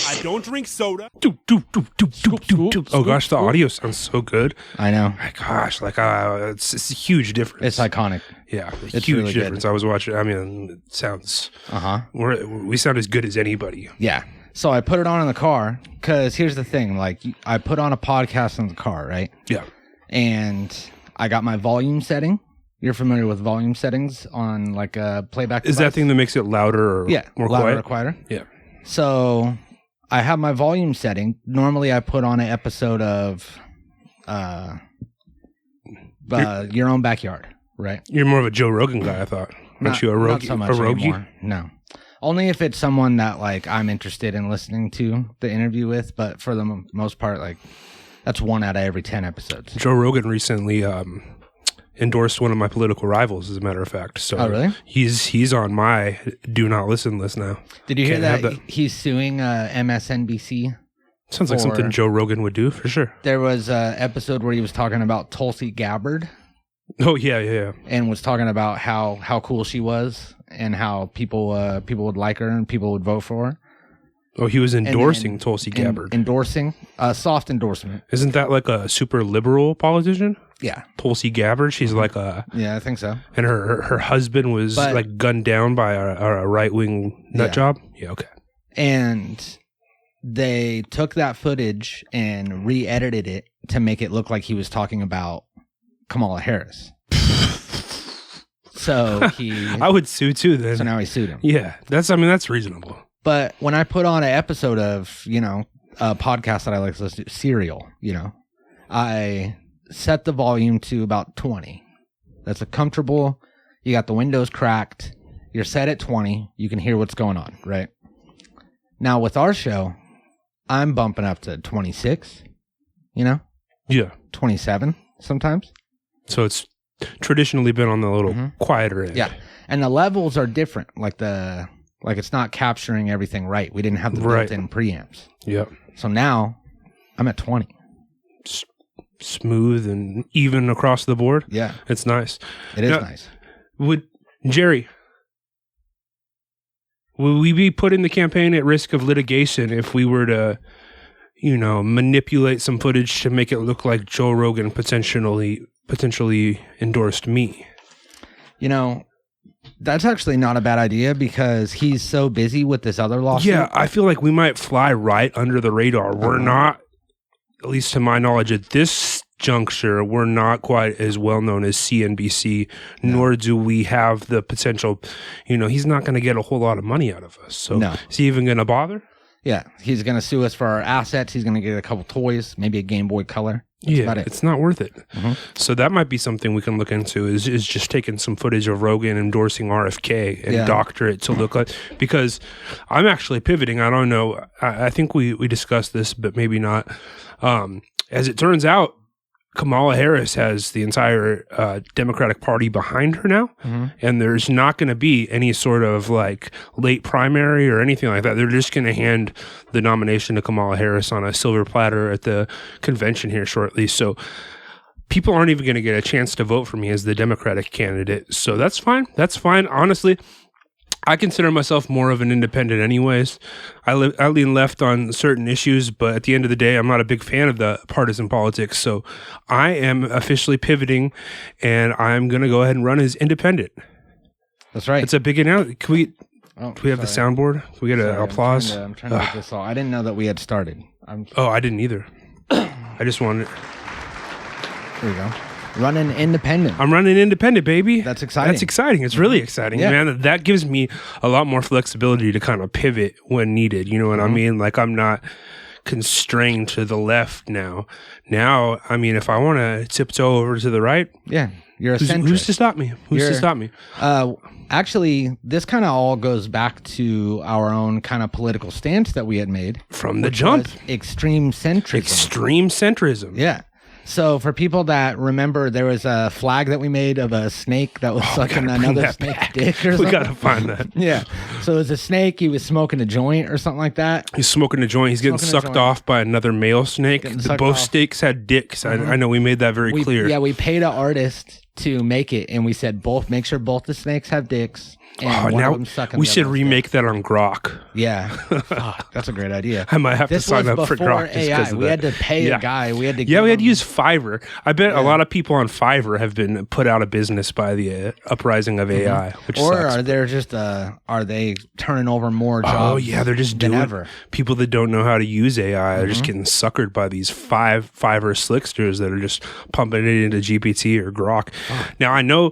I don't drink soda. Oh gosh, the audio sounds so good. I know. My gosh, like it's a huge difference. It's iconic. Yeah, It's huge really good. difference. I was watching. I mean, it sounds. We sound as good as anybody. Yeah. So I put it on in the car because here's the thing. Like, I put on a podcast in the car, right? Yeah. And I got my volume setting. You're familiar with volume settings on like a playback Is device? that thing that makes it louder or more louder quiet? or quieter? Yeah. So I have my volume setting. Normally I put on an episode of Your Own Backyard, right? You're more of a Joe Rogan guy, I thought. Aren't you a Not so much rogie? anymore. No. Only if it's someone that like I'm interested in listening to the interview with, but for the most part, like that's 1 out of every 10 episodes. Joe Rogan recently endorsed one of my political rivals, as a matter of fact. So Oh, really? He's on my do not listen list now. Did you hear Can't have that he's suing MSNBC? Sounds like something Joe Rogan would do for sure. There was an episode where he was talking about Tulsi Gabbard Oh yeah. and was talking about how cool she was and how people would like her and people would vote for her. Oh, he was endorsing Tulsi Gabbard. Endorsing, soft endorsement. Isn't that like a super liberal politician? Yeah. Tulsi Gabbard, she's like a... Yeah, I think so. And her husband was like gunned down by a right-wing nut job? Yeah, okay. And they took that footage and re-edited it to make it look like he was talking about Kamala Harris. So he... I would sue too then. So now he sued him. Yeah, that's reasonable. But when I put on an episode of, a podcast that I like to listen to, Serial, I set the volume to about 20. That's a comfortable, you got the windows cracked, you're set at 20, you can hear what's going on, right? Now with our show, I'm bumping up to 26, Yeah. 27 sometimes. So it's traditionally been on the little quieter end. Yeah. And the levels are different. Like it's not capturing everything right. We didn't have the built-in preamps. Yep. So now I'm at 20. Smooth and even across the board. Yeah. It's nice. It is nice. Would we be putting the campaign at risk of litigation if we were to, manipulate some footage to make it look like Joe Rogan potentially endorsed me? That's actually not a bad idea because he's so busy with this other lawsuit. Yeah, I feel like we might fly right under the radar. We're not, at least to my knowledge, at this juncture, we're not quite as well known as CNBC, nor do we have the potential. He's not going to get a whole lot of money out of us. So is he even going to bother? Yeah, he's going to sue us for our assets. He's going to get a couple toys, maybe a Game Boy Color. That's it's not worth it. So that might be something we can look into is just taking some footage of Rogan endorsing RFK and doctor it to look like, because I'm actually pivoting. I don't know. I think we discussed this, but maybe not. As it turns out, Kamala Harris has the entire Democratic Party behind her now, and there's not going to be any sort of like late primary or anything like that. They're just going to hand the nomination to Kamala Harris on a silver platter at the convention here shortly. So people aren't even going to get a chance to vote for me as the Democratic candidate. So that's fine. That's fine. Honestly, I consider myself more of an independent anyways. I lean left on certain issues, but at the end of the day, I'm not a big fan of the partisan politics. So I am officially pivoting, and I'm going to go ahead and run as independent. That's right. It's a big announcement. Can we have the soundboard? Can we get an applause? I'm trying to get this all. I didn't know that we had started. I didn't either. I just wanted... There you go. Running independent. I'm running independent, baby. That's exciting. That's exciting. It's really exciting, man. That gives me a lot more flexibility to kind of pivot when needed. You know what I mean? Like, I'm not constrained to the left now. Now, I mean, if I want to tiptoe over to the right, you're a centrist. Who's to stop me? Who's to stop me? Actually, this kind of all goes back to our own kind of political stance that we had made from the jump. Extreme centrism. Extreme centrism. Yeah. So for people that remember, there was a flag that we made of a snake that was sucking another snake's dick or something. We got to find that. Yeah. So it was a snake. He was smoking a joint or something like that. He's smoking a joint. He's getting sucked off by another male snake. Both snakes had dicks. I know we made that very clear. Yeah, we paid an artist to make it, and we said make sure both the snakes have dicks. And one now of them sucking we the should other one's remake dick. that on Grok. Yeah, Fuck, that's a great idea. I might have to sign up for Grok just AI. because of We that. had to pay a guy. We had to. Yeah, we had to give him- use Fiverr. I bet a lot of people on Fiverr have been put out of business by the uprising of AI, which or sucks. are there just are they turning over more jobs? Oh yeah, they're just than doing ever. people that don't know how to use AI are just getting suckered by these Fiverr slicksters that are just pumping it into GPT or Grok. Now I know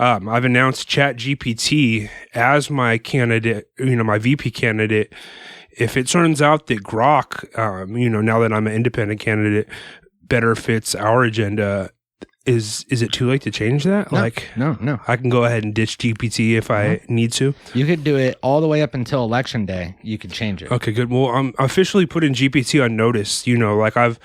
I've announced ChatGPT as my candidate, my VP candidate. If it turns out that Grok, now that I'm an independent candidate, better fits our agenda, is it too late to change that? No. I can go ahead and ditch GPT if I need to. You could do it all the way up until election day. You could change it. Okay, good. Well, I'm officially putting GPT on notice. I've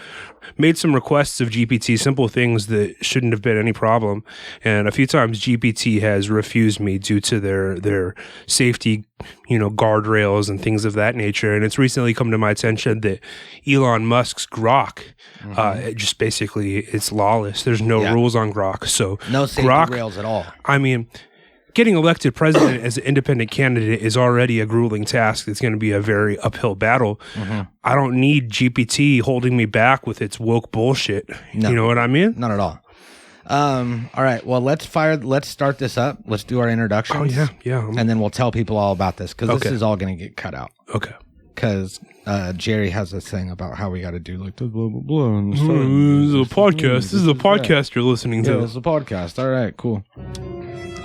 made some requests of GPT, simple things that shouldn't have been any problem. And a few times GPT has refused me due to their safety, guardrails and things of that nature. And it's recently come to my attention that Elon Musk's Grok, it just basically, it's lawless. There's no rules on Grok. So No safety Grok, rails at all. I mean, getting elected president as an independent candidate is already a grueling task. It's going to be a very uphill battle. I don't need GPT holding me back with its woke bullshit. No. You know what I mean? Not at all. All right. Well, let's start this up. Let's do our introductions. Oh, yeah. And then we'll tell people all about this because this is all going to get cut out. Okay. Because Jerry has this thing about how we got to do like the blah, blah, blah. And This is a podcast. This is a podcast you're listening Yeah, to. this is a podcast. All right, cool.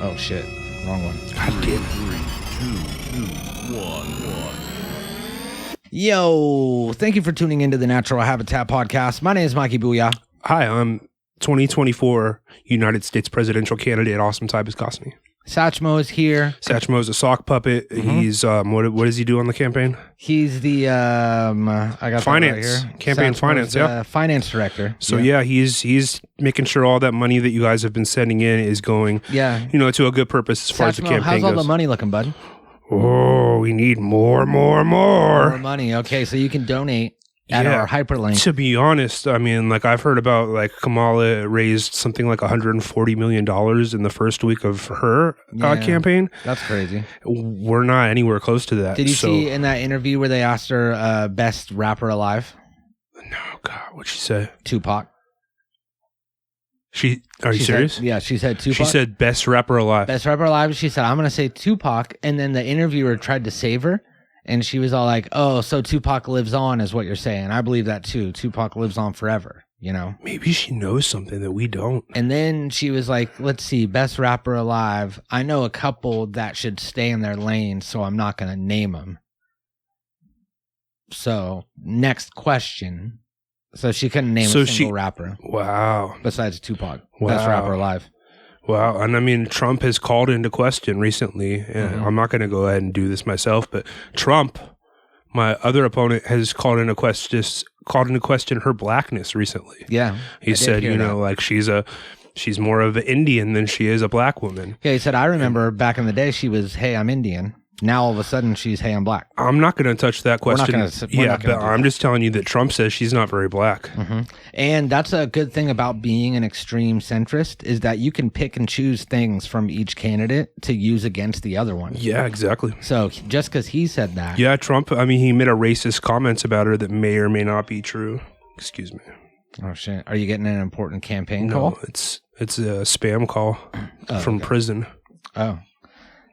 Oh, shit. Wrong one. God damn. 3, 2, 1. Yo, thank you for tuning into the Natural Habitat Podcast. My name is Mikey Booyah. Hi, I'm 2024 United States presidential candidate Awesome Typus Cosney. Satchmo is here. Satchmo's a sock puppet. He's what does he do on the campaign? He's the I got Finance. that right here. Campaign Satchmo's finance, yeah. Finance director. So he's making sure all that money that you guys have been sending in is going, to a good purpose as far as the Satchmo, campaign how's goes. all the money looking, bud? Oh, we need more. More money. Okay, so you can donate at our hyperlink. To be honest, I mean, I've heard about Kamala raised something like $140 million in the first week of her campaign. That's crazy. We're not anywhere close to that. Did you see in that interview where they asked her best rapper alive? No, God, what'd she say? Tupac. Are you serious? She said Tupac. She said best rapper alive. Best rapper alive. She said, I'm going to say Tupac. And then the interviewer tried to save her. And she was all like, oh, so Tupac lives on is what you're saying. I believe that too. Tupac lives on forever, Maybe she knows something that we don't. And then she was like, let's see, best rapper alive. I know a couple that should stay in their lane, so I'm not going to name them. So, next question. So she couldn't name a single rapper. Wow. Besides Tupac. Wow. Best rapper alive. Wow. And I mean, Trump has called into question recently, and I'm not going to go ahead and do this myself, but Trump, my other opponent, has called into question her blackness recently. Yeah. He said, she's more of an Indian than she is a black woman. Yeah, he said, I remember back in the day she was, hey, I'm Indian. Now all of a sudden she's, hey, I'm black. I'm not going to touch that question. But I'm just telling you that Trump says she's not very black. And that's a good thing about being an extreme centrist is that you can pick and choose things from each candidate to use against the other one. Yeah, exactly. So just because he said that. Yeah, Trump, I mean, he made a racist comments about her that may or may not be true. Excuse me. Oh, shit. Are you getting an important campaign call? No, it's a spam call from prison. Oh.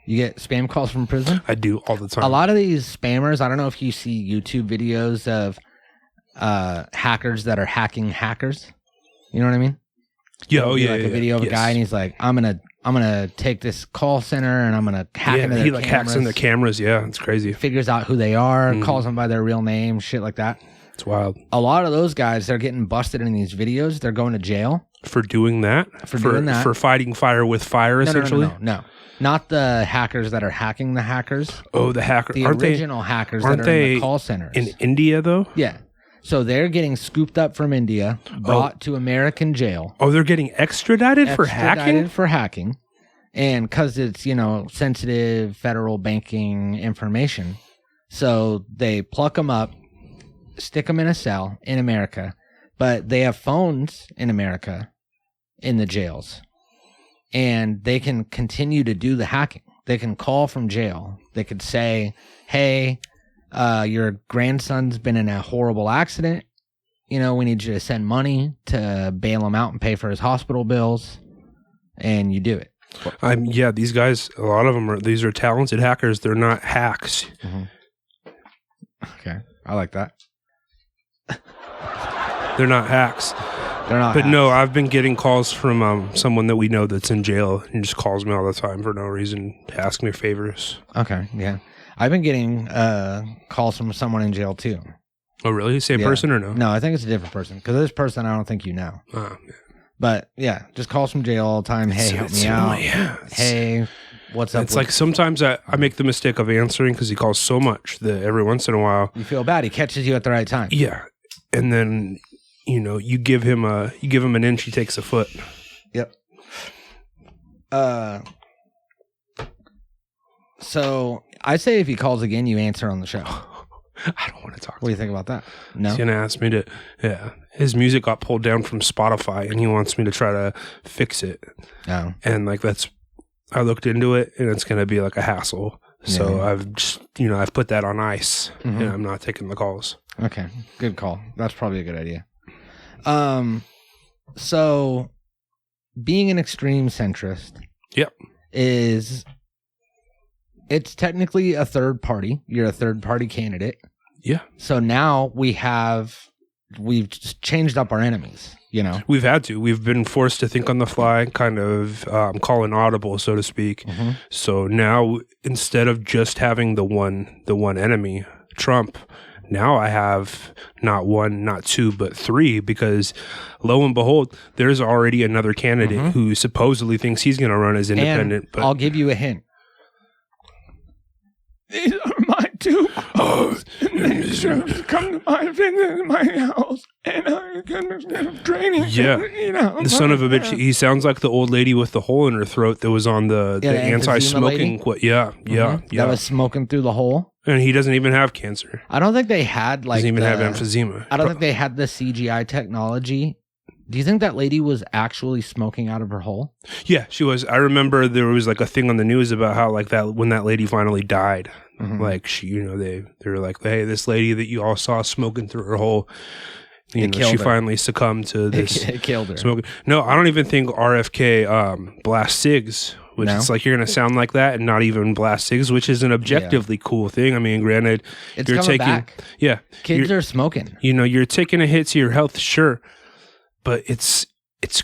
You get spam calls from prison? I do all the time. A lot of these spammers, I don't know if you see YouTube videos of hackers that are hacking hackers. You know what I mean? Yeah, a video of a guy and he's like, I'm gonna take this call center and I'm gonna hack into their cameras. He hacks in the cameras. Yeah, it's crazy. Figures out who they are, calls them by their real name, shit like that. It's wild. A lot of those guys, they're getting busted in these videos. They're going to jail for doing that. For fighting fire with fire, essentially. No. Not the hackers that are hacking the hackers. Oh, the hackers. The original hackers that are in the call centers. In India, though? Yeah. So they're getting scooped up from India, brought to American jail. Oh, they're getting extradited for hacking? For hacking. And because it's, sensitive federal banking information. So they pluck them up, stick them in a cell in America. But they have phones in America in the jails. and they can continue to do the hacking. They can call from jail. They could say, hey, your grandson's been in a horrible accident. We need you to send money to bail him out and pay for his hospital bills. And you do it. Yeah, these guys, a lot of them these are talented hackers. They're not hacks. Mm-hmm. Okay. I like that. They're not hacks. They're not But hacks. no, I've been getting calls from someone that we know that's in jail and just calls me all the time for no reason to ask me favors. Okay. Yeah. I've been getting calls from someone in jail too. Oh, really? Same person or no? No, I think it's a different person. Because this person I don't think you know. Oh, yeah. But yeah, just calls from jail all the time. Hey, help me out. Hey, what's up? It's like sometimes I make the mistake of answering because he calls so much that every once in a while you feel bad. He catches you at the right time. Yeah, and then you give him an inch, he takes a foot. Yep. So I say if he calls again, you answer on the show. I don't want to talk. What do you think about that? No. He's gonna ask me to. Yeah, his music got pulled down from Spotify, and he wants me to try to fix it. Oh. And I looked into it, and it's gonna be like a hassle. So I've just I've put that on ice, and I'm not taking the calls. Okay, good call. That's probably a good idea. So being an extreme centrist, Yep. It's technically a third party. You're a third party candidate. Yeah. So now we've just changed up our enemies, We've had to. We've been forced to think on the fly, kind of call an audible, so to speak. Mm-hmm. So now instead of just having the one enemy, Trump, now I have not one, not two, but three, because lo and behold, there's already another candidate who supposedly thinks he's going to run as independent. But I'll give you a hint. These are my two calls, and they should come to my house, and I'm going to training. Yeah, the son of a bitch. He sounds like the old lady with the hole in her throat that was on the anti-smoking. Yeah. That was smoking through the hole. And he doesn't even have cancer. I don't think they had doesn't even have emphysema. I don't think they had the CGI technology. Do you think that lady was actually smoking out of her hole? Yeah, she was. I remember there was like a thing on the news about how like that when that lady finally died, like she, they were like, hey, this lady that you all saw smoking through her hole, she finally succumbed to this. It killed her. Smoking. No, I don't even think RFK blasts cigs. Which is like you're going to sound like that and not even blast cigs, which is an objectively cool thing. I mean, granted, it's you're taking back. Yeah, kids are smoking. You're taking a hit to your health, sure, but it's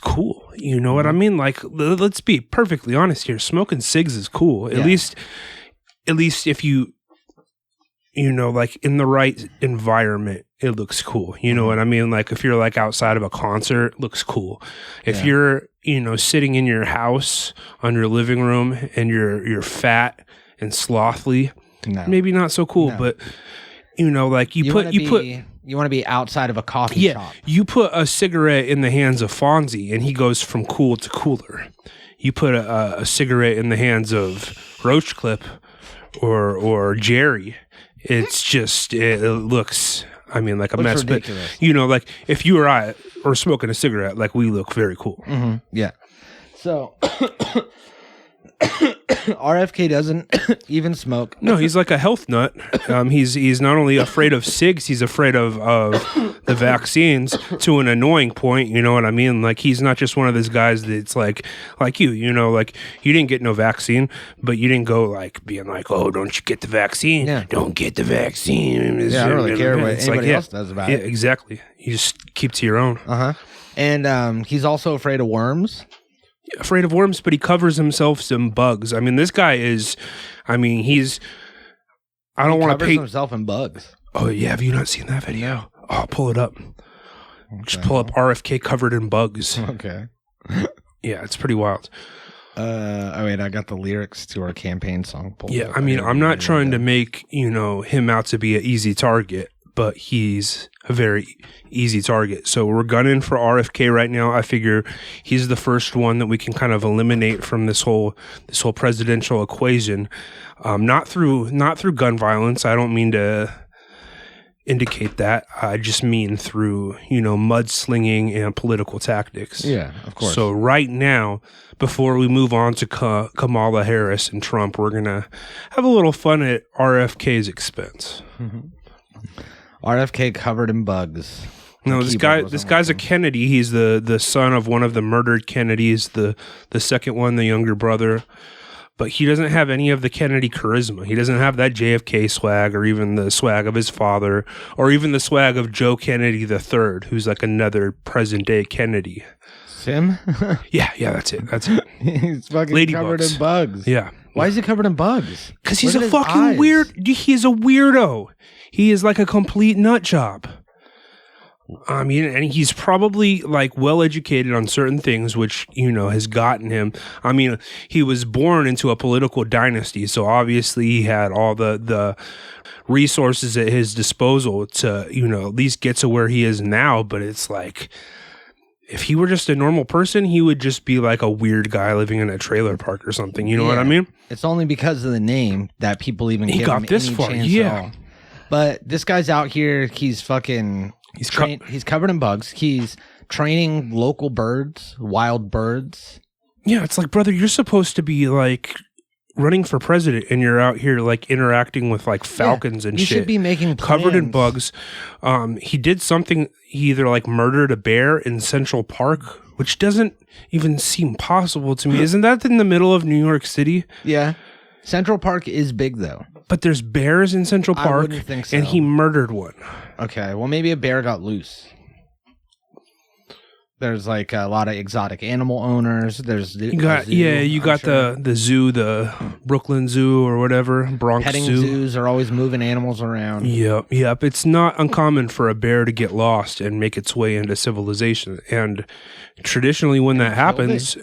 cool. You know what I mean? Like, let's be perfectly honest here. Smoking cigs is cool. At least if you like in the right environment, it looks cool. You know what I mean? Like if you're like outside of a concert, it looks cool. If you're sitting in your house on your living room and you're fat and slothly, maybe not so cool. No. But like you want to be outside of a coffee shop. You put a cigarette in the hands of Fonzie and he goes from cool to cooler. You put a cigarette in the hands of Roachcliffe or Jerry. It's just it looks. I mean, like a mess, ridiculous. But like if you or I are smoking a cigarette, like we look very cool. Mm-hmm. Yeah. So RFK doesn't even smoke. No, he's like a health nut. He's not only afraid of cigs, he's afraid of the vaccines to an annoying point. You know what I mean? Like he's not just one of those guys that's like you. Like you didn't get no vaccine, but you didn't go like being like, oh, don't you get the vaccine? Yeah. Don't get the vaccine. Yeah, I don't really care what anybody else does about it. Yeah, exactly. You just keep to your own. And he's also afraid of worms. Afraid of worms, but he covers himself in bugs. I mean, this guy is. I mean, he's. I don't want to pay himself in bugs. Oh yeah, have you not seen that video? Oh, pull it up. Okay. Just pull up RFK covered in bugs. Okay. Yeah, it's pretty wild. Wait, I got the lyrics to our campaign song. Yeah, I mean, I'm not trying to make him out to be an easy target, but he's a very easy target. So we're gunning for RFK right now. I figure he's the first one that we can kind of eliminate from this whole presidential equation. Not through gun violence. I don't mean to indicate that. I just mean through, mudslinging and political tactics. Yeah, of course. So right now, before we move on to Kamala Harris and Trump, we're going to have a little fun at RFK's expense. RFK covered in bugs. No, this guy's a Kennedy. He's the son of one of the murdered Kennedys, the second one, the younger brother. But he doesn't have any of the Kennedy charisma. He doesn't have that JFK swag, or even the swag of his father, or even the swag of Joe Kennedy III, who's like another present-day Kennedy. Sim? Yeah, that's it. He's fucking covered in bugs. Yeah. Why is he covered in bugs? Because he's a fucking weird... He's a weirdo. He is like a complete nut job. I mean, and he's probably like well educated on certain things, which, has gotten him. I mean, he was born into a political dynasty, so obviously he had all the resources at his disposal to, at least get to where he is now. But it's like, if he were just a normal person, he would just be like a weird guy living in a trailer park or something. You know what I mean? It's only because of the name that people even he give got him this any far. chance Yeah. at all. But this guy's out here. He's fucking... He's covered in bugs. He's training local birds, wild birds. Yeah, it's like, brother, you're supposed to be like running for president, and you're out here like interacting with like falcons and you shit. You should be making plans. Covered in bugs. He did something. He either like murdered a bear in Central Park, which doesn't even seem possible to me. Isn't that in the middle of New York City? Yeah. Central Park is big though. But there's bears in Central Park, I wouldn't think so. And he murdered one. Okay, well maybe a bear got loose. There's like a lot of exotic animal owners. There's you got the zoo, the Brooklyn Zoo or whatever, Bronx Petting Zoo. Zoos are always moving animals around. Yep. It's not uncommon for a bear to get lost and make its way into civilization. And traditionally, when that happens,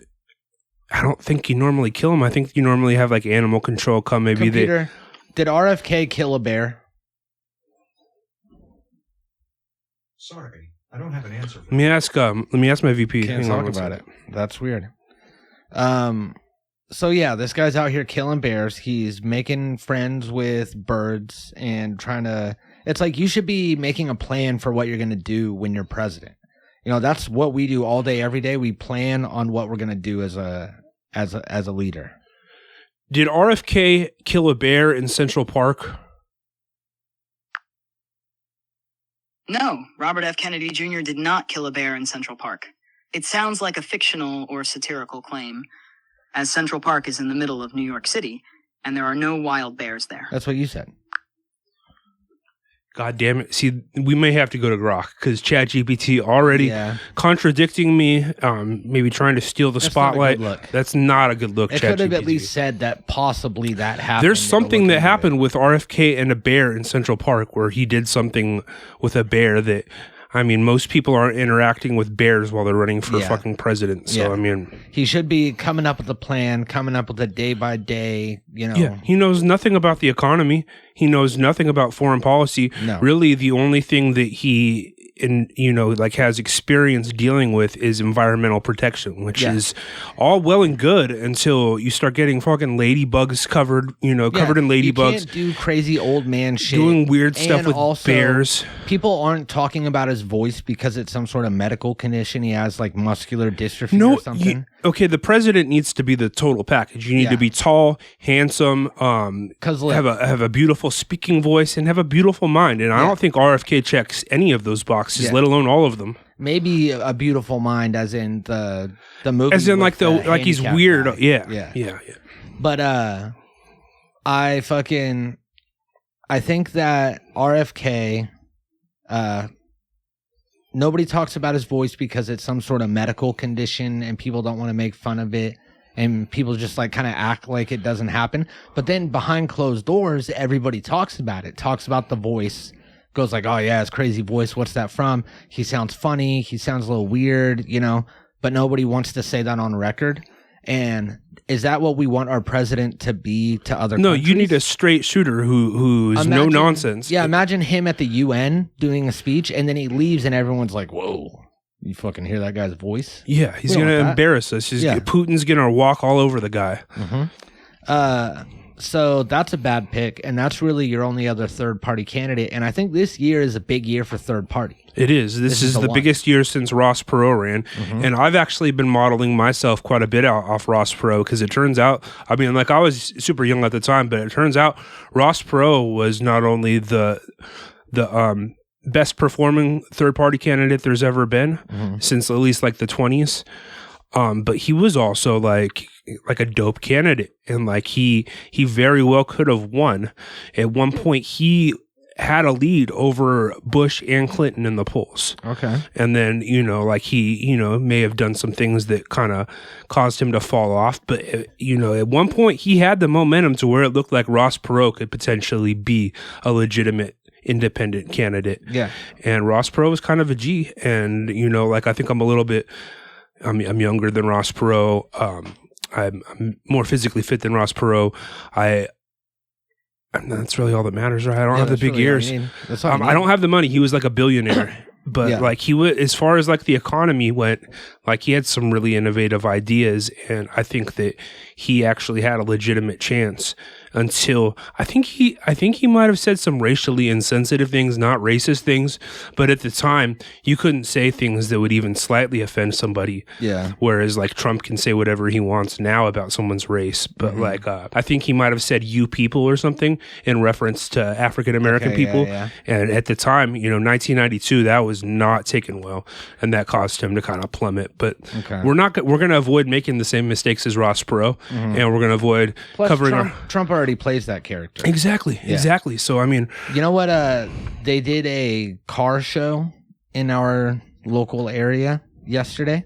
I don't think you normally kill them. I think you normally have like animal control come. Computer, did RFK kill a bear? Sorry, I don't have an answer. Let me ask my VP. Can't talk about it. That's weird. So yeah, this guy's out here killing bears. He's making friends with birds and trying to. It's like you should be making a plan for what you're going to do when you're president. That's what we do all day, every day. We plan on what we're going to do as a leader. Did RFK kill a bear in Central Park? No, Robert F. Kennedy Jr. did not kill a bear in Central Park. It sounds like a fictional or satirical claim, as Central Park is in the middle of New York City, and there are no wild bears there. That's what you said. God damn it. See, we may have to go to Grok because ChatGPT already contradicting me, maybe trying to steal the spotlight. That's not a good look. It could have at least said that possibly that happened. There's something that happened with RFK and a bear in Central Park where he did something with a bear that, I mean, most people aren't interacting with bears while they're running for fucking president. So, I mean, he should be coming up with a plan, coming up with a day by day, Yeah, he knows nothing about the economy. He knows nothing about foreign policy. No. Really, the only thing that he has experience dealing with is environmental protection, which is all well and good until you start getting fucking ladybugs covered in ladybugs. You can't do crazy old man shit. Doing weird stuff with also, bears. People aren't talking about his voice because it's some sort of medical condition. He has like muscular dystrophy or something. The president needs to be the total package. You need to be tall, handsome, have a beautiful speaking voice, and have a beautiful mind. And I don't think RFK checks any of those boxes, let alone all of them. Maybe a beautiful mind, as in the movie, as in like he's weird. Guy. Yeah. But I think that RFK, nobody talks about his voice because it's some sort of medical condition and people don't want to make fun of it. And people just like kind of act like it doesn't happen. But then behind closed doors, everybody talks about it, talks about the voice, goes like, oh yeah, his crazy voice. What's that from? He sounds funny. He sounds a little weird, but nobody wants to say that on record. And is that what we want our president to be to other countries? No, you need a straight shooter who's no nonsense. Yeah, imagine him at the UN doing a speech and then he leaves and everyone's like, whoa. You fucking hear that guy's voice? Yeah, he's going to embarrass us. Putin's going to walk all over the guy. Mm-hmm. So that's a bad pick, and that's really your only other third-party candidate. And I think this year is a big year for third-party. It is. This is the biggest year since Ross Perot ran. Mm-hmm. And I've actually been modeling myself quite a bit off Ross Perot because it turns out, I mean, like I was super young at the time, but it turns out Ross Perot was not only the best performing third-party candidate there's ever been since at least like the 20s. But he was also like a dope candidate, and like he very well could have won. At one point, he had a lead over Bush and Clinton in the polls. Okay, and then like he may have done some things that kind of caused him to fall off. But at one point, he had the momentum to where it looked like Ross Perot could potentially be a legitimate independent candidate. Yeah, and Ross Perot was kind of a G, and like I think I'm a little bit. I'm younger than Ross Perot. I'm more physically fit than Ross Perot. That's really all that matters, right? I don't have the big ears. I don't have the money. He was like a billionaire, but like he was, as far as like the economy went, like he had some really innovative ideas, and I think that he actually had a legitimate chance. Until I think he might have said some racially insensitive things, not racist things, but at the time you couldn't say things that would even slightly offend somebody. Yeah. Whereas like Trump can say whatever he wants now about someone's race, but like I think he might have said "you people" or something in reference to African American people. Yeah. And at the time, 1992, that was not taken well, and that caused him to kind of plummet. But we're going to avoid making the same mistakes as Ross Perot, and we're going to avoid covering Trump already plays that character. Exactly. So I mean, you know what? They did a car show in our local area yesterday,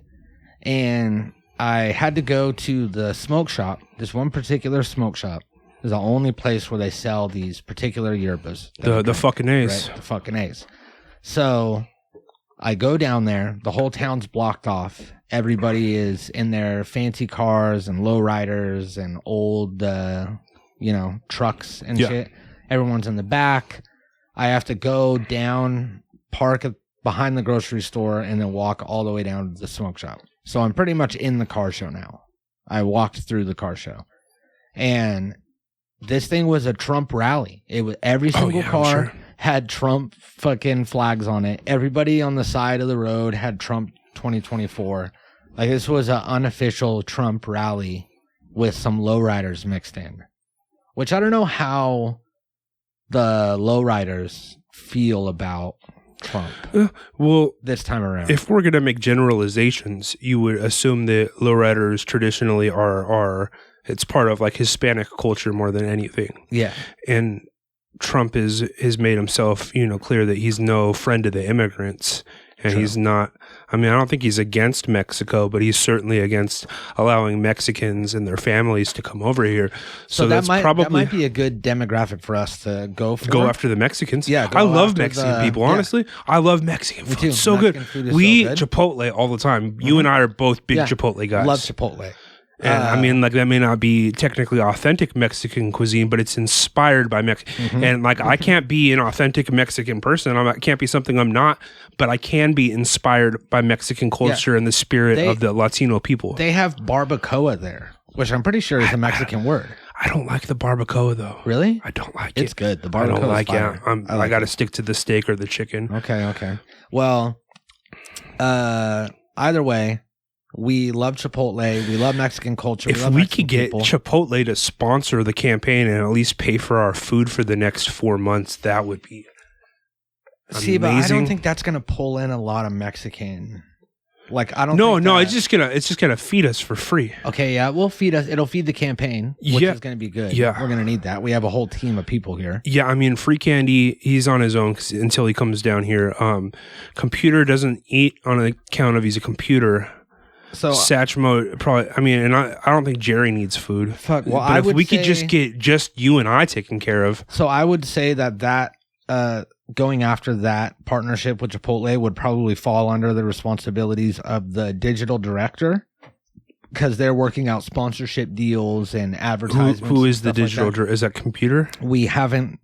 and I had to go to the smoke shop. This one particular smoke shop is the only place where they sell these particular yerbas. The fucking A's. Right? The fucking A's. So I go down there. The whole town's blocked off. Everybody is in their fancy cars and lowriders and old trucks and shit. Everyone's in the back. I have to go down, park behind the grocery store, and then walk all the way down to the smoke shop. So I'm pretty much in the car show now. I walked through the car show. And this thing was a Trump rally. It was every single car had Trump fucking flags on it. Everybody on the side of the road had Trump 2024. Like this was an unofficial Trump rally with some lowriders mixed in. Which I don't know how the lowriders feel about Trump. Well, this time around, if we're gonna make generalizations, you would assume that lowriders traditionally are it's part of like Hispanic culture more than anything. Yeah, and Trump has made himself clear that he's no friend of the immigrants, and he's not. I mean, I don't think he's against Mexico, but he's certainly against allowing Mexicans and their families to come over here. So that might be a good demographic for us to go for. Go after the Mexicans. Yeah, I love Mexican people. Honestly, I love Mexican food. It's so good. We eat Chipotle all the time. You and I are both big Chipotle guys. Love Chipotle. And I mean, like that may not be technically authentic Mexican cuisine, but it's inspired by Mexican. And like, I can't be an authentic Mexican person. I can't be something I'm not, but I can be inspired by Mexican culture and the spirit of the Latino people. They have barbacoa there, which I'm pretty sure is a Mexican word. I don't like the barbacoa though. Really? I don't like it. It's good. The I barbacoa don't like it. I got to stick to the steak or the chicken. Okay. Well, either way, we love Chipotle. We love Mexican culture. If we could get Chipotle to sponsor the campaign and at least pay for our food for the next 4 months, that would be amazing. See, but I don't think that's going to pull in a lot of Mexican. Like I don't. No. It's just gonna feed us for free. Okay, yeah, we'll feed us. It'll feed the campaign, which is going to be good. Yeah, we're going to need that. We have a whole team of people here. Yeah, I mean, Free Candy, he's on his own until he comes down here. Computer doesn't eat on account of he's a computer. So Satchmo probably. I mean, and I don't think Jerry needs food. Fuck. Well, but if we could just get just you and I taken care of. So I would say that going after that partnership with Chipotle would probably fall under the responsibilities of the digital director, because they're working out sponsorship deals and advertisements. Who is the stuff like digital? that. Is that computer? We haven't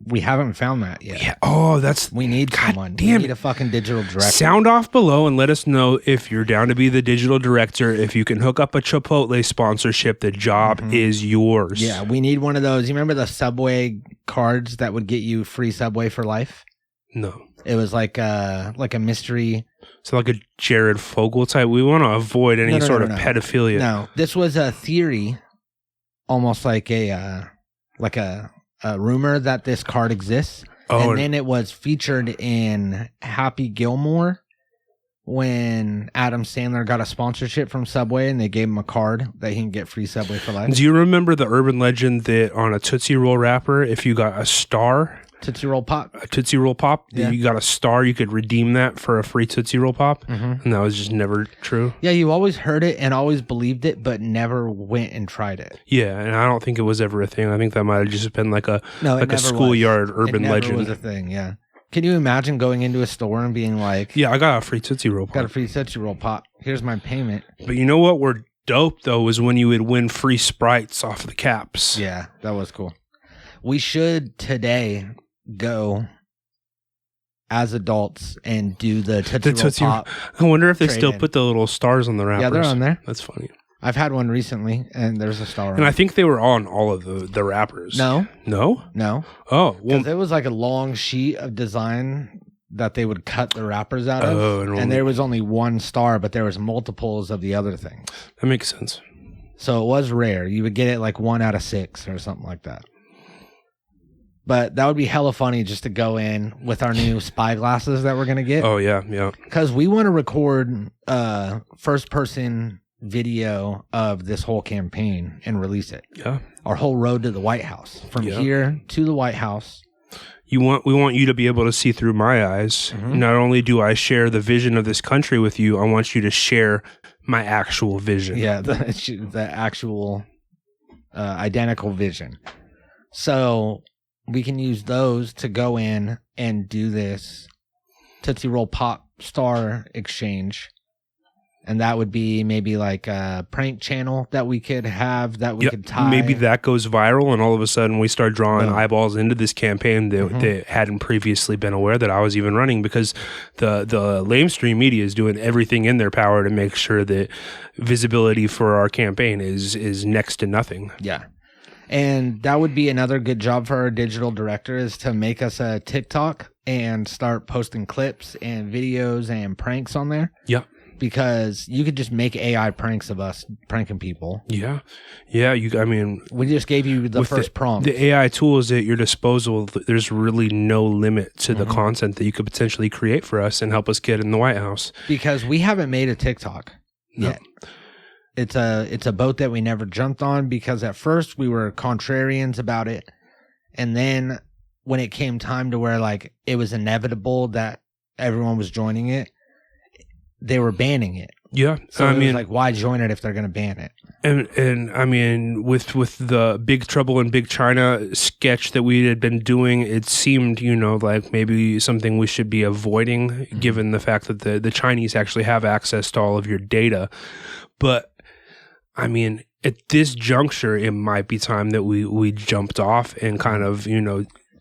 found that yet. Yeah. Oh, that's. We need God someone. damn We need it. a fucking digital director. Sound off below and let us know if you're down to be the digital director. If you can hook up a Chipotle sponsorship, the job is yours. Yeah, we need one of those. You remember the Subway cards that would get you free Subway for life? No. It was like a mystery. So like a Jared Fogle type. We want to avoid any sort of pedophilia. No, this was a theory, almost like a rumor that this card exists. Oh, And then it was featured in Happy Gilmore when Adam Sandler got a sponsorship from Subway and they gave him a card that he can get free Subway for life. do you remember the urban legend that on a Tootsie Roll wrapper, if you got a star, Tootsie Roll Pop. a Tootsie Roll Pop, Yeah. you got a star, you could redeem that for a free Tootsie Roll Pop? Mm-hmm. And that was just never true? Yeah, you always heard it and always believed it, but never went and tried it. Yeah, and I don't think it was ever a thing. I think that might have just been like a No, it like a never schoolyard was. urban It never legend. was a thing, yeah. Can you imagine going into a store and being like, Yeah, I got a free Tootsie Roll Pop. got a free Tootsie Roll Pop. Here's my payment. But you know what? We're dope though is when you would win free Sprites off the caps. Yeah, that was cool. We should today go as adults and do the Tootsie Roll Pop. I wonder if they still trade-in. put the little stars on the wrappers. Yeah, they're on there. That's funny. I've had one recently, and there's a star on And I it. think they were on all of the wrappers. No, No? no. Oh, well, Because it was like a long sheet of design that they would cut the wrappers out of. Oh, and there was only one star, but there was multiples of the other things. that makes sense. So it was rare. You would get it like 1 out of 6 or something like that. But that would be hella funny just to go in with our new spy glasses that we're going to get. Oh, yeah, yeah. Because we want to record first person video of this whole campaign and release it. Yeah. Our whole road to the White House. From Yeah. here to the White House. We want you to be able to see through my eyes. Mm-hmm. Not only do I share the vision of this country with you, I want you to share my actual vision. Yeah, the actual identical vision. So we can use those to go in and do this Tootsie Roll Pop star exchange. And that would be maybe like a prank channel that we could have that we could tie. Maybe that goes viral, and all of a sudden we start drawing No. eyeballs into this campaign that hadn't previously been aware that I was even running, because the lamestream media is doing everything in their power to make sure that visibility for our campaign is next to nothing. Yeah. And that would be another good job for our digital director, is to make us a TikTok and start posting clips and videos and pranks on there. Yeah. Because you could just make AI pranks of us pranking people. Yeah. Yeah. I mean, We just gave you the with first prompt. The AI tools at your disposal, there's really no limit to Mm-hmm. the content that you could potentially create for us and help us get in the White House. Because we haven't made a TikTok yet. It's a boat that we never jumped on, because at first we were contrarians about it. And then when it came time to where like it was inevitable that everyone was joining it, they were banning it. Yeah. So I it was mean, like, why join it if they're going to ban it? And I mean, with the Big Trouble in Big China sketch that we had been doing, it seemed, like maybe something we should be avoiding, given the fact that the Chinese actually have access to all of your data. But I mean, at this juncture, it might be time that we jumped off and kind of,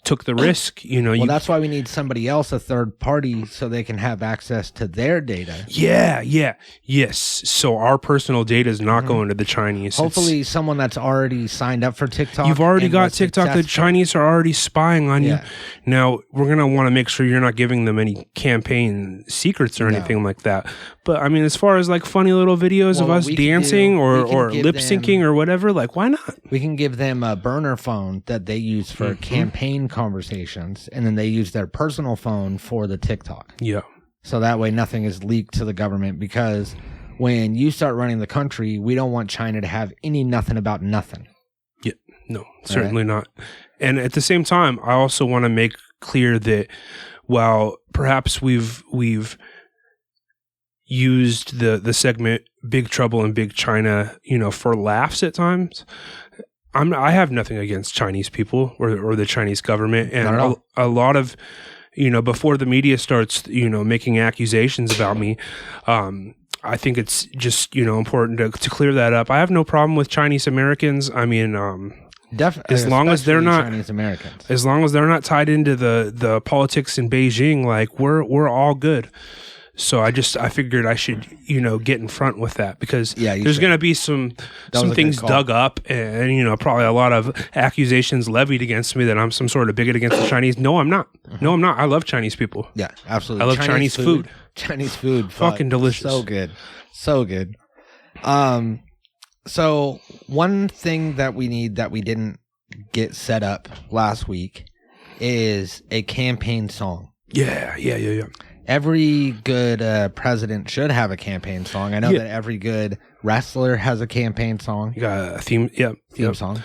took the risk. Well, that's why we need somebody else, a third party, so they can have access to their data. Yes. So our personal data is not going to the Chinese. Hopefully someone that's already signed up for TikTok. You've already and got was TikTok. The successful. Chinese are already spying on Yeah. you. Now, we're going to want to make sure you're not giving them any campaign secrets or No. anything like that. But I mean, as far as like funny little videos of Well, us we can dancing do- or we can give lip syncing them- or whatever, like, why not? We can give them a burner phone that they use for Mm-hmm. campaign conversations, and then they use their personal phone for the TikTok. Yeah. So that way nothing is leaked to the government, because when you start running the country, we don't want China to have nothing about nothing. Yeah. No, certainly not. And at the same time, I also want to make clear that while perhaps we've used the segment Big Trouble in Big China, for laughs at times, I have nothing against Chinese people or the Chinese government. And Not at all. a lot of, before the media starts, making accusations about me, I think it's just, important to clear that up. I have no problem with Chinese Americans. I mean, as long as they're not Chinese Americans, as long as they're not tied into the politics in Beijing, like we're all good. So I figured I should, get in front with that, because there's going to be some things dug up and, probably a lot of accusations levied against me that I'm some sort of bigot against the Chinese. No, I'm not. No, I'm not. I love Chinese people. Yeah, absolutely. I love Chinese food. Chinese food. Fucking delicious. So good. So good. So one thing that we need that we didn't get set up last week is a campaign song. Yeah. Every good president should have a campaign song. I know that every good wrestler has a campaign song. You got a theme song.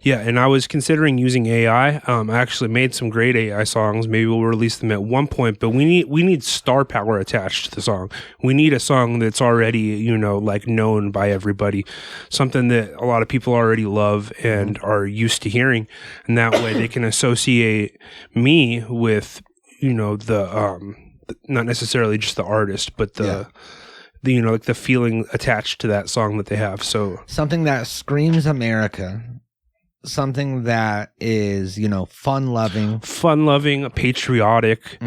Yeah, and I was considering using AI. I actually made some great AI songs. Maybe we'll release them at one point, but we need star power attached to the song. We need a song that's already, known by everybody. Something that a lot of people already love and are used to hearing. And that way they can associate me with, not necessarily just the artist, but the the feeling attached to that song that they have. So something that screams America, something that is fun-loving, patriotic,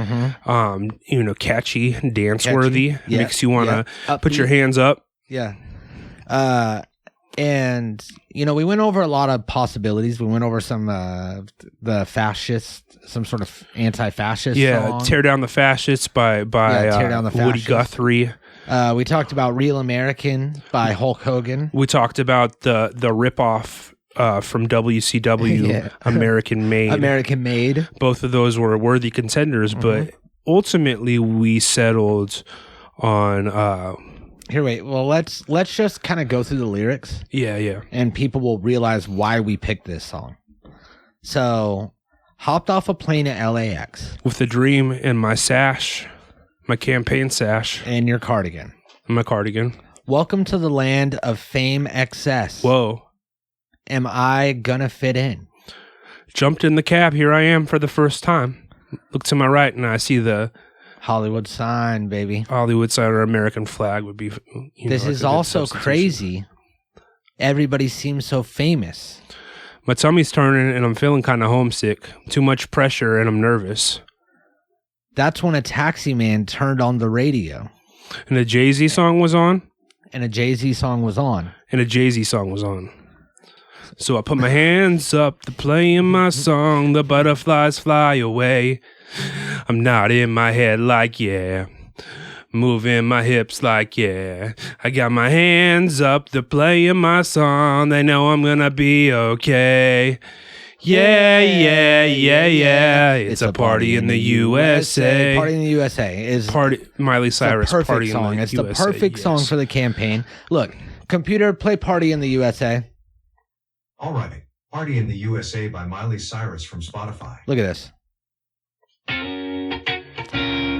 catchy, dance-worthy, makes you want to put your hands up. Yeah. And we went over a lot of possibilities. We went over some some sort of anti-fascist song. Tear Down the Fascists by Tear Down the Woody Fascists. Guthrie. We talked about Real American by Hulk Hogan. We talked about the ripoff from WCW, American Made. Both of those were worthy contenders, but ultimately we settled on Here, wait. Well, let's just kind of go through the lyrics. Yeah. And people will realize why we picked this song. So, hopped off a plane at LAX. With a dream in my sash, my campaign sash. And your cardigan. My cardigan. Welcome to the land of fame excess. Whoa. Am I gonna fit in? Jumped in the cab. Here I am for the first time. Look to my right and I see the Hollywood sign, baby. Hollywood sign or American flag would be. This is also crazy. Everybody seems so famous. My tummy's turning and I'm feeling kind of homesick. Too much pressure and I'm nervous. That's when a taxi man turned on the radio. And a Jay-Z song was on? And a Jay-Z song was on. And a Jay-Z song was on. So I put my hands up to playing my song. The butterflies fly away. I'm nodding my head like, yeah. Moving my hips like, yeah. I got my hands up to playing my song. They know I'm gonna be okay. Yeah. It's a party in the USA. Party in the USA is Miley Cyrus. Perfect Party song. in the It's USA. the perfect song for the campaign. Look, computer, play Party in the USA. All right. Party in the USA by Miley Cyrus from Spotify. Look at this.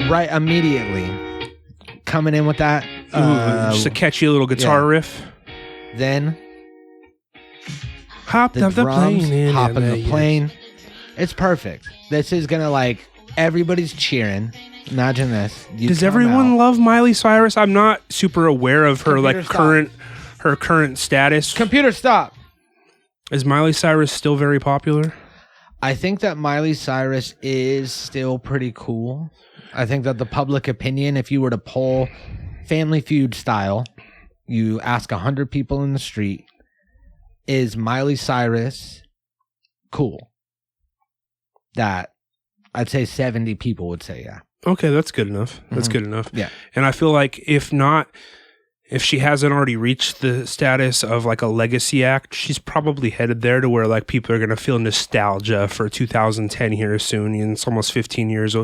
Right immediately. Coming in with that. Just a catchy little guitar riff. Then hopped the off the plane. Hop in the plane. It's perfect. This is going to everybody's cheering. Imagine this. Does everyone love Miley Cyrus? I'm not super aware of her current status. Computer, stop. Is Miley Cyrus still very popular? I think that Miley Cyrus is still pretty cool. I think that the public opinion, if you were to poll Family Feud style, you ask 100 people in the street, is Miley Cyrus cool? That I'd say 70 people would say yeah. Okay, that's good enough. That's good enough. Yeah. And I feel like if she hasn't already reached the status of a legacy act, she's probably headed there to where people are going to feel nostalgia for 2010 here soon. And it's almost 15 years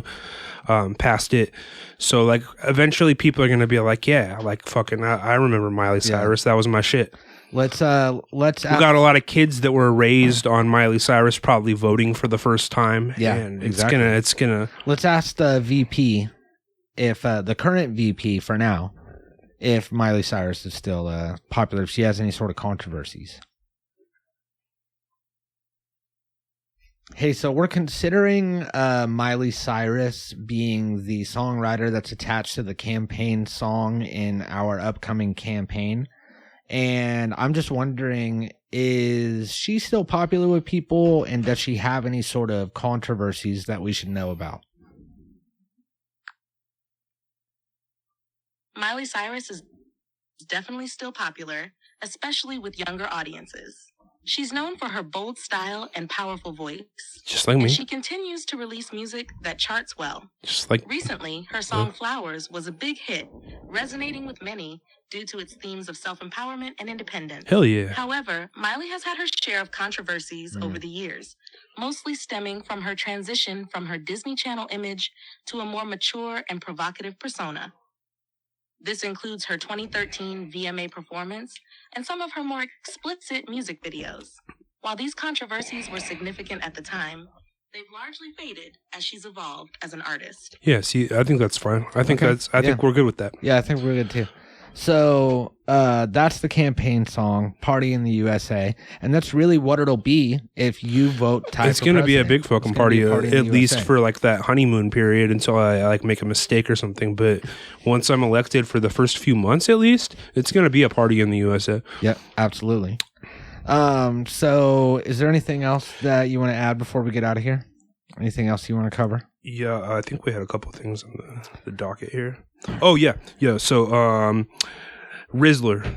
past it. So eventually people are going to be fucking, I remember Miley Cyrus. That was my shit. Let's we got a lot of kids that were raised on Miley Cyrus probably voting for the first time. Yeah, and exactly. It's gonna. Let's ask the VP if the current VP for now, if Miley Cyrus is still popular, if she has any sort of controversies. Hey, so we're considering Miley Cyrus being the songwriter that's attached to the campaign song in our upcoming campaign. And I'm just wondering, is she still popular with people, and does she have any sort of controversies that we should know about? Miley Cyrus is definitely still popular, especially with younger audiences. She's known for her bold style and powerful voice. Just like me. And she continues to release music that charts well. Just like Recently, her song Flowers was a big hit, resonating with many due to its themes of self-empowerment and independence. hell yeah. However, Miley has had her share of controversies over the years, mostly stemming from her transition from her Disney Channel image to a more mature and provocative persona. This includes her 2013 VMA performance and some of her more explicit music videos. While these controversies were significant at the time, they've largely faded as she's evolved as an artist. Yeah, see, I think that's fine. I think Okay. I think we're good with that. Yeah, I think we're good too. So that's the campaign song, Party in the USA. And that's really what it'll be if you vote Ty It's for going to be a president. big fucking It's gonna be party, a party in at the least USA. for like that honeymoon period until I like make a mistake or something. But once I'm elected for the first few months at least, it's going to be a party in the USA. Yep, absolutely. So is there anything else that you want to add before we get out of here? Anything else you want to cover? Yeah, I think we had a couple things on the docket here. Oh, yeah. Yeah, so Rizzler.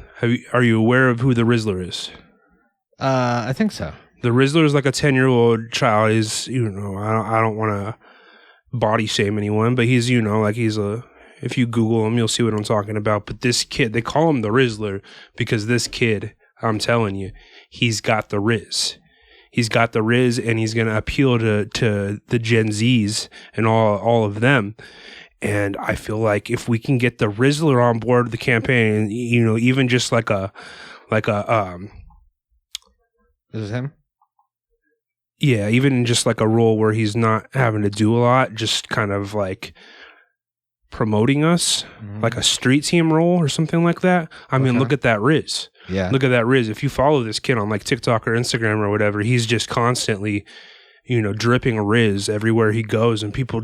Are you aware of who the Rizzler is? I think so. The Rizzler is like a 10-year-old child. He's, I don't want to body shame anyone, but he's, if you Google him, you'll see what I'm talking about. But this kid, they call him the Rizzler because this kid, I'm telling you, he's got the Riz. He's got the Riz, and he's going to appeal to the Gen Zs and all of them. And I feel like if we can get the Rizzler on board the campaign, even just like a This is him? yeah, even just like a role where he's not having to do a lot, just kind of like promoting us, like a street team role or something like that. I mean, Okay. look at that Riz. Yeah. Look at that Riz. If you follow this kid on like TikTok or Instagram or whatever, he's just constantly, dripping Riz everywhere he goes, and people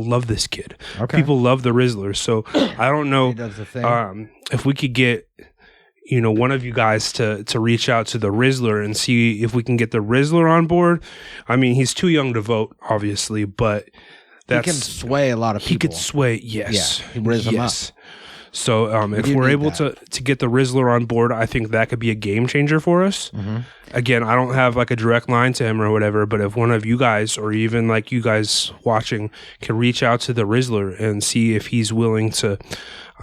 love this kid. Okay. People love the Rizzler. So I don't know He does the thing. if we could get one of you guys to reach out to the Rizzler and see if we can get the Rizzler on board. I mean, he's too young to vote, obviously, but He can sway a lot of people. he could sway. Yes, Yeah, he riz them up. So if do we're need able that. to get the Rizzler on board, I think that could be a game changer for us. Again, I don't have like a direct line to him or whatever, but if one of you guys or even like you guys watching can reach out to the Rizzler and see if he's willing to,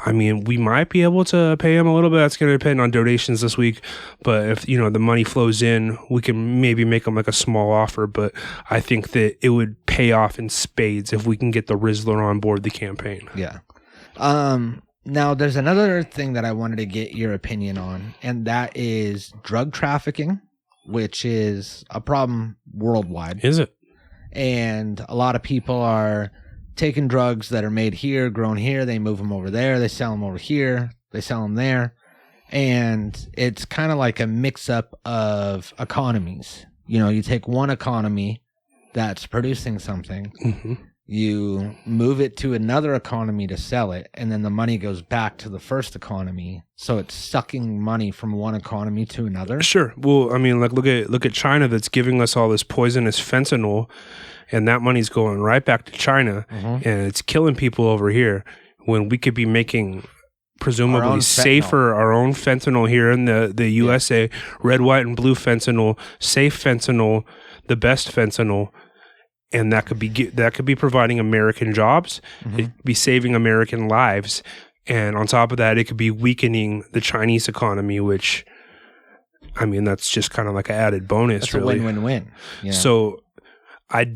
I mean, we might be able to pay him a little bit. That's going to depend on donations this week. But if, the money flows in, we can maybe make him like a small offer. But I think that it would pay off in spades if we can get the Rizzler on board the campaign. Yeah. Now, there's another thing that I wanted to get your opinion on, and that is drug trafficking, which is a problem worldwide. Is it? And a lot of people are taking drugs that are made here, grown here. They move them over there. They sell them over here. They sell them there. And it's kind of like a mix-up of economies. You take one economy that's producing something. You move it to another economy to sell it, and then the money goes back to the first economy. So it's sucking money from one economy to another. Sure. Well, I mean, like look at China that's giving us all this poisonous fentanyl, and that money's going right back to China, and it's killing people over here when we could be making presumably Our own safer our own fentanyl here in the USA, red, white, and blue fentanyl, safe fentanyl, the best fentanyl. And that could be providing American jobs. It could be saving American lives. And on top of that, it could be weakening the Chinese economy, which, I mean, that's just kind of like an added bonus, That's really. a win-win-win. Yeah. So I'm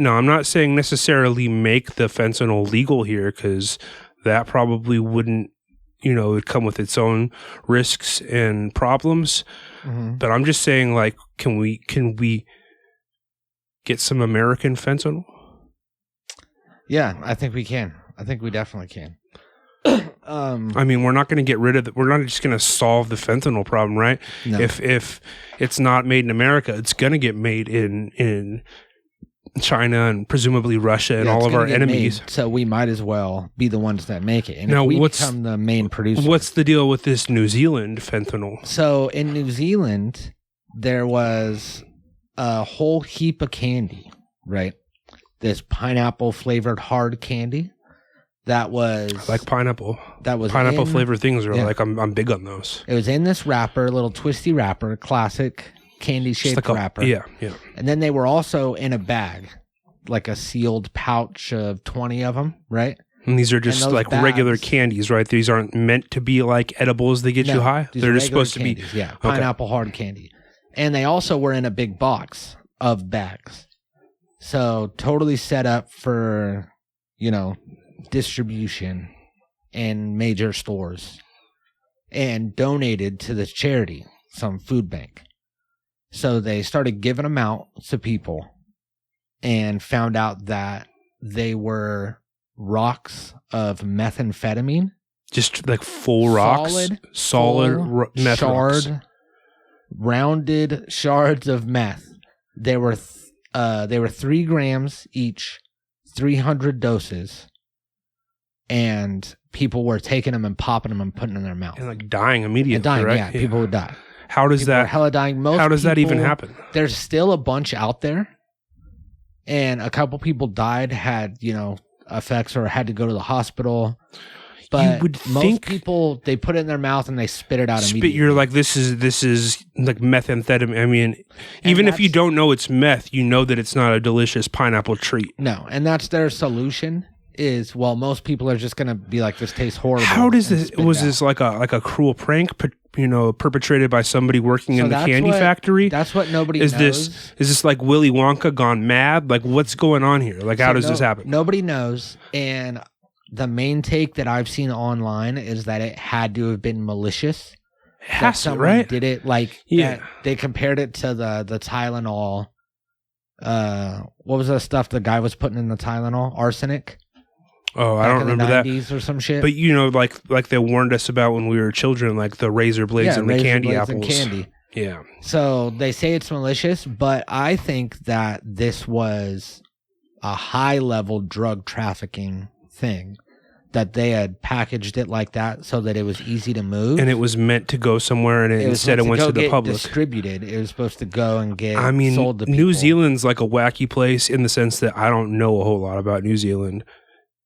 not saying necessarily make the fentanyl legal here, because that probably wouldn't, it would come with its own risks and problems. But I'm just saying, like, can we get some American fentanyl? Yeah, I think we can. I think we definitely can. I mean, we're not going to get rid of we're not just going to solve the fentanyl problem, right? No. If it's not made in America, it's going to get made in China and presumably Russia and all it's of gonna our get enemies. made, so we might as well be the ones that make it. And Now, if we what's- become the main producer. What's the deal with this New Zealand fentanyl? So in New Zealand, there was a whole heap of candy, right? This pineapple flavored hard candy that was I like pineapple. that was Pineapple in- flavored things are yeah. like I'm big on those. It was in this wrapper, little twisty wrapper, classic candy Just shaped like a- wrapper. Yeah. And then they were also in a bag, like a sealed pouch of 20 of them, right? And these are just those like regular bags- candies, right? These aren't meant to be like edibles that get you No, high. these They're are just regular supposed to be. candies, yeah, pineapple hard candy. And they also were in a big box of bags. So totally set up for, distribution in major stores and donated to this charity, some food bank. So they started giving them out to people and found out that they were rocks of methamphetamine. Just like full rocks, solid full meth rocks. Rounded shards of meth. They were 3 grams each, 300 doses, and people were taking them and popping them and putting them in their mouth And like dying immediately, and dying. right? Yeah, people would die. How does People were that? hella dying. How does that even people- happen? There's still a bunch out there, and a couple people died, had effects, or had to go to the hospital. But would most think- people, they put it in their mouth and they spit it out Spit, immediately. you're like this is like methamphetamine. I mean, even if you that's- don't know it's meth, you know that it's not a delicious pineapple treat. No, and that's their solution. Is most people are just gonna be like, this tastes horrible. How does and this? spit it Was out. this like a cruel prank? Perpetrated by somebody working So in the that's candy what- factory? That's what nobody Is knows. this like Willy Wonka gone mad? Like what's going on here? Like how So does this happen? Nobody knows, and the main take that I've seen online is that it had to have been malicious. It That has to, someone right? did it like Yeah. that. They compared it to the Tylenol. What was the stuff the guy was putting in the Tylenol? Arsenic. Oh, I Back don't in remember the that. 90s or some shit. But like they warned us about when we were children, like the razor blades and the razor candy blades apples. and candy. Yeah. So they say it's malicious, but I think that this was a high level drug trafficking thing, that they had packaged it like that so that it was easy to move. And it was meant to go somewhere, and instead it went to the get public. distributed. It was supposed to go and get I mean, sold to New people. Zealand's like a wacky place in the sense that I don't know a whole lot about New Zealand.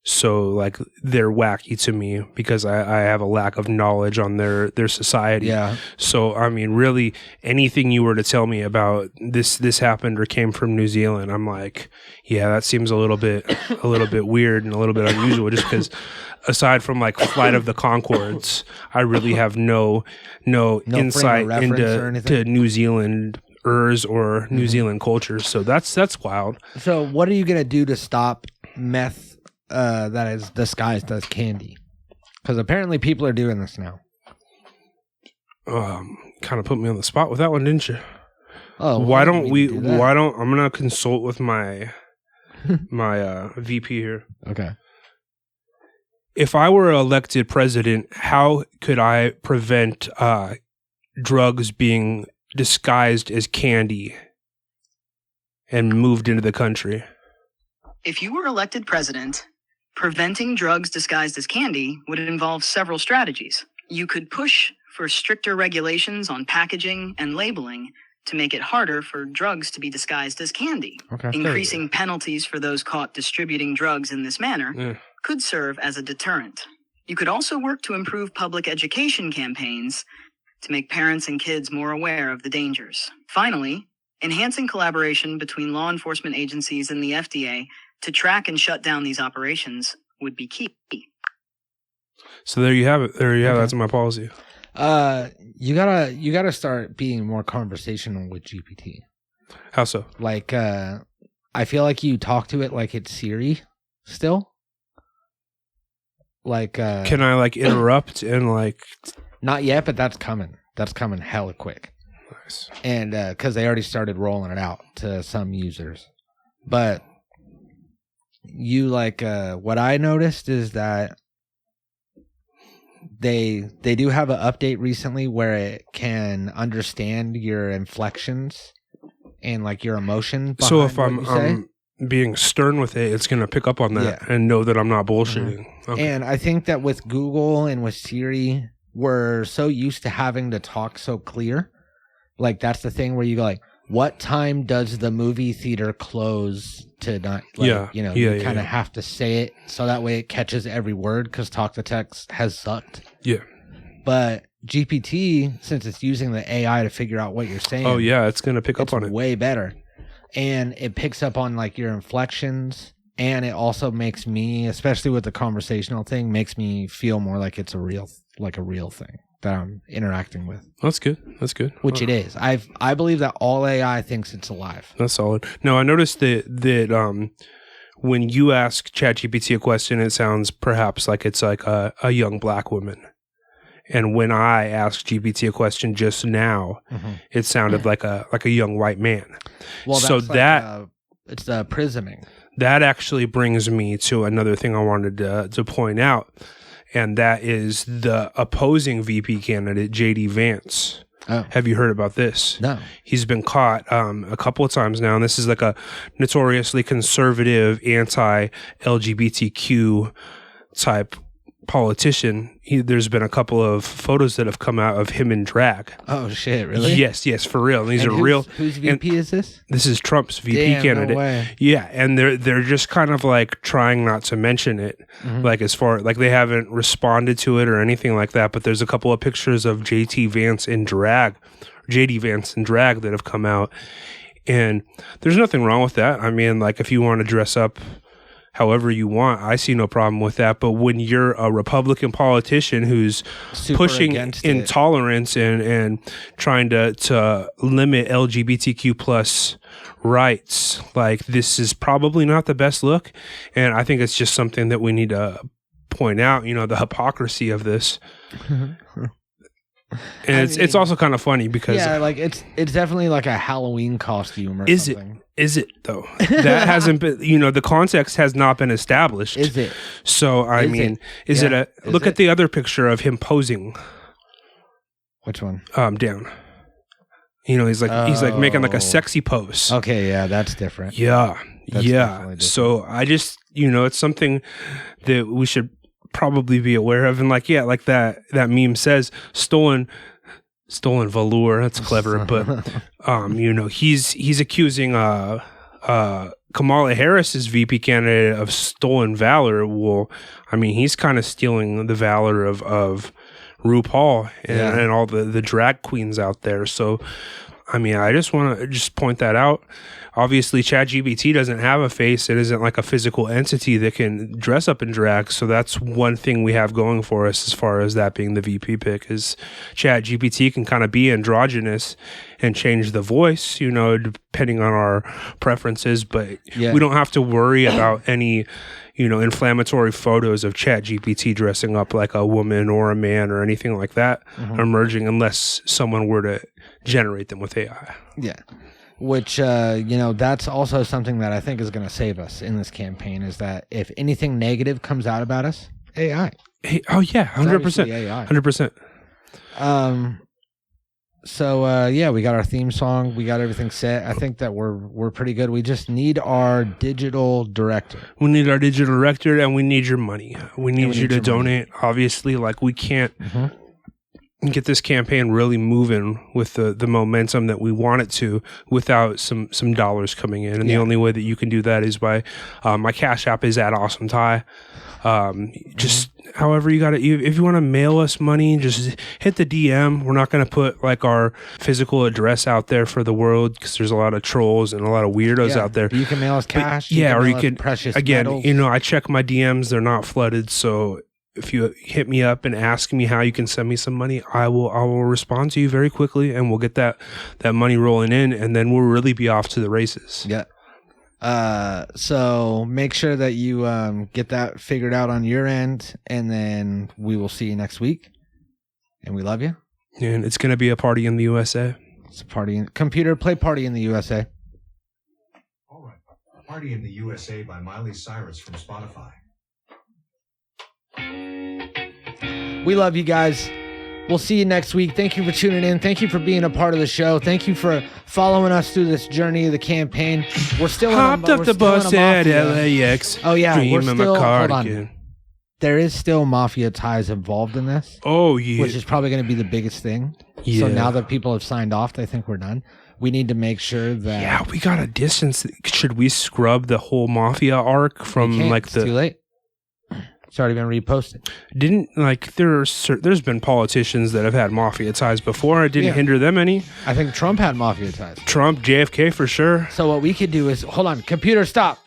So like they're wacky to me because I have a lack of knowledge on their society. Yeah. So I mean, really, anything you were to tell me about this happened or came from New Zealand, I'm like, yeah, that seems a little bit weird and a little bit unusual. Just because, aside from like Flight of the Conchords, I really have no frame of insight reference or into anything? New Zealanders or New Zealand culture. So that's wild. So what are you gonna do to stop meth that is disguised as candy? Because apparently people are doing this now. Kind of put me on the spot with that one, didn't you? Oh, Why well, don't you we? do that. Why don't I'm gonna consult with my VP here. Okay. If I were elected president, how could I prevent drugs being disguised as candy and moved into the country? If you were elected president, preventing drugs disguised as candy would involve several strategies. You could push for stricter regulations on packaging and labeling to make it harder for drugs to be disguised as candy. Okay. Increasing penalties for those caught distributing drugs in this manner Yeah. could serve as a deterrent. You could also work to improve public education campaigns to make parents and kids more aware of the dangers. Finally, enhancing collaboration between law enforcement agencies and the FDA to track and shut down these operations would be key. So there you have it. There you have it. Okay. That's my policy. You gotta start being more conversational with GPT. How so? Like, I feel like you talk to it like it's Siri still. Like, Can I like interrupt and like? not yet, but that's coming. That's coming hella quick. Nice. And because they already started rolling it out to some users. But you like what I noticed is that they do have an update recently where it can understand your inflections and like your emotion. So behind if what you say. being stern with it, it's going to pick up on that and know that I'm not bullshitting. Okay. And I think that with Google and with Siri, we're so used to having to talk so clear. Like, that's the thing where you go like, what time does the movie theater close to not, like, you kind of have to say it so that way it catches every word, because talk to text has sucked. Yeah. But GPT, since it's using the AI to figure out what you're saying. Oh, yeah, it's going to pick up on it. Way better. And it picks up on like your inflections. And it also makes me, especially with the conversational thing, makes me feel more like it's a real thing that I'm interacting with. That's good. That's good. Which it is. I believe that all AI thinks it's alive. That's solid. No, I noticed that when you ask ChatGPT a question, it sounds perhaps like it's like a young black woman. And when I asked GPT a question just now, it sounded like a young white man. Well, so that's it's the prisming. That actually brings me to another thing I wanted to point out. And that is the opposing VP candidate, J.D. Vance. Oh. Have you heard about this? No. He's been caught a couple of times now, and this is like a notoriously conservative, anti-LGBTQ type politician. There's been a couple of photos that have come out of him in drag. Oh, shit, really? Yes, for real. And these are real. Whose VP is this? This is Trump's VP candidate. No way. Yeah, and they're just kind of like trying not to mention it, like as far like they haven't responded to it or anything like that. But there's a couple of pictures of JD Vance in drag that have come out, and there's nothing wrong with that. I mean, like if you want to dress up however you want, I see no problem with that. But when you're a Republican politician who's Super pushing against intolerance and trying to limit LGBTQ plus rights, like this is probably not the best look. And I think it's just something that we need to point out, the hypocrisy of this. And it's also kind of funny because like it's definitely like a Halloween costume or something. Is it though? That hasn't been, the context has not been established. Is it? So I mean, is it look at the other picture of him posing. Which one? Down. He's like making like a sexy pose. Okay, yeah, that's different. Yeah. That's different. So I just, it's something that we should probably be aware of, and like that meme says, stolen velour. That's clever. But he's accusing Kamala Harris's VP candidate of stolen valor. Well, I mean, he's kind of stealing the valor of RuPaul and all the drag queens out there. So I mean, I just want to point that out. Obviously, ChatGPT doesn't have a face. It isn't like a physical entity that can dress up in drag. So that's one thing we have going for us as far as that being the VP pick is ChatGPT can kind of be androgynous and change the voice, depending on our preferences. But we don't have to worry about any, inflammatory photos of ChatGPT dressing up like a woman or a man or anything like that emerging unless someone were to generate them with AI. Yeah. Which, that's also something that I think is going to save us in this campaign is that if anything negative comes out about us, AI. Hey, oh, yeah, 100%. AI. 100%. So, we got our theme song. We got everything set. I think that we're pretty good. We just need our digital director. We need our digital director, and we need your money. We need you to donate. Obviously, like we can't get this campaign really moving with the momentum that we want it to without some dollars coming in. And the only way that you can do that is by my Cash App is at Awesome Ty. Just however you got to, if you want to mail us money, just hit the DM. We're not going to put like our physical address out there for the world because there's a lot of trolls and a lot of weirdos out there. You can mail us cash. But, or you can precious again, metals. I check my DMs. They're not flooded. So if you hit me up and ask me how you can send me some money, I will respond to you very quickly, and we'll get that money rolling in, and then we'll really be off to the races. Yeah. So make sure that you get that figured out on your end, and then we will see you next week. And we love you. And it's gonna be a party in the USA. It's a party computer play party in the USA. All right, Party in the USA by Miley Cyrus from Spotify. We love you guys. We'll see you next week. Thank you for tuning in. Thank you for being a part of the show. Thank you for following us through this journey of the campaign. We're still hopped up the bus at LAX. Oh yeah, we're still. Hold on. Cardigan. There is still mafia ties involved in this. Oh yeah, which is probably going to be the biggest thing. Yeah. So now that people have signed off, I think we're done. We need to make sure that. Yeah, we got a distance. Should we scrub the whole mafia arc from like It's too late. It's already been reposted. There's been politicians that have had mafia ties before. It didn't hinder them any. I think Trump had mafia ties. Trump, JFK for sure. So what we could do is, hold on, computer, stop.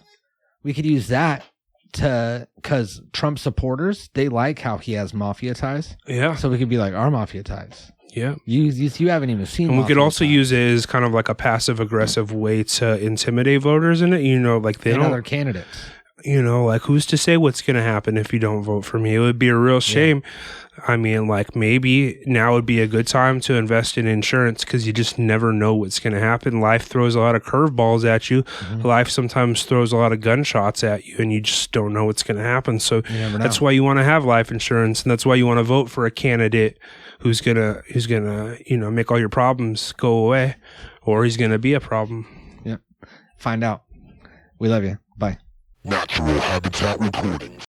We could use that because Trump supporters, they like how he has mafia ties. Yeah. So we could be like, our mafia ties. Yeah. You haven't even seen. And we could also use it as kind of like a passive aggressive way to intimidate voters in it. You know, like they don't. Other candidates. You know, like who's to say what's going to happen if you don't vote for me? It would be a real shame. Yeah. I mean, like maybe now would be a good time to invest in insurance because you just never know what's going to happen. Life throws a lot of curveballs at you. Mm-hmm. Life sometimes throws a lot of gunshots at you, and you just don't know what's going to happen. So that's why you want to have life insurance, and that's why you want to vote for a candidate who's gonna make all your problems go away, or he's gonna be a problem. Yep. Find out. We love you. Bye. Natural Habitat Recordings.